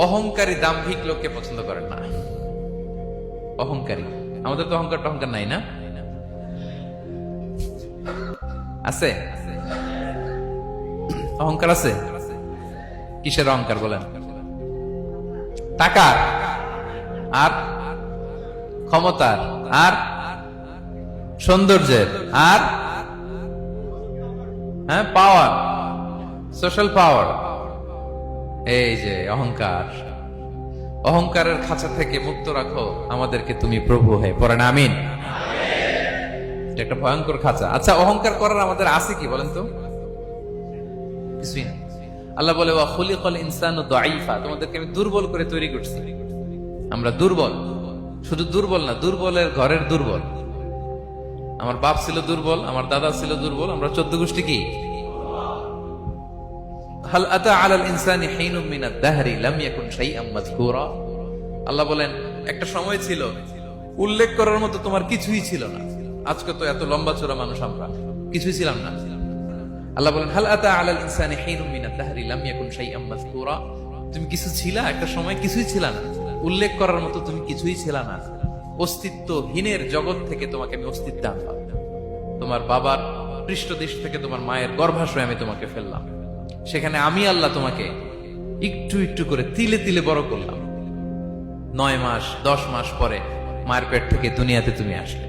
অহংকারী দাম্ভিক লোককে পছন্দ করেন না। অহংকারী, আমাদের তো অহংকার টহংকার নাই না? আছে? অহংকার আছে? কিসের অহংকার বলেন? টাকার, আর ক্ষমতার, আর সৌন্দর্যের, আর হ্যাঁ পাওয়ার, সোশ্যাল পাওয়ার। এই যে অহংকার, অহংকারের খাঁচা থেকে মুক্ত রাখো আমাদেরকে তুমি প্রভু হয়ে। পড়েন আমিন। এটা একটা ভয়ঙ্কর খাঁচা। আচ্ছা, অহংকার করার আমাদের আছে কি বলেন তো? কিছুই না। আল্লাহ বলে ওয়া খুলিকাল ইনসানু দাঈফা, তোমাদেরকে আমি দুর্বল করে তৈরি করছি। আমরা দুর্বল, শুধু দুর্বল না, দুর্বলের ঘরের দুর্বল। আমার বাপ ছিল দুর্বল, আমার দাদা ছিল দুর্বল, আমরা 14 গোষ্ঠী কি? হাল আতা আলাল ইনসানি হিনুম মিনাদ দাহরি লাম ইয়াকুন শাইআম মাযকুরা। আল্লাহ বলেন একটা সময় ছিল উল্লেখ করার মতো তোমার কিছুই ছিল না। আজকে তো এত লম্বা চড়া মানুষ, আমরা কিছুই ছিলাম না। আল্লাহ বলেন হাল আতা আলাল ইনসানি হিনুম মিনাদ দাহরি লাম ইয়াকুন শাইআম মাযকুরা। তুমি কিছু ছিলা, একটা সময় কিছুই ছিল না, উল্লেখ করার মতো তুমি কিছুই ছিল না। অস্তিত্বহীনের জগৎ থেকে তোমাকে আমি অস্তিত্ব আনলাম। তোমার বাবার পৃষ্ঠদেশ থেকে তোমার মায়ের গর্ভাশয়ে আমি তোমাকে ফেললাম। সেখানে আমি আল্লাহ তোমাকে একটু একটু করে তিলে তিলে বড় করলাম। 9 মাস 10 মাস পরে মায়ের পেট থেকে দুনিয়াতে তুমি আসলে।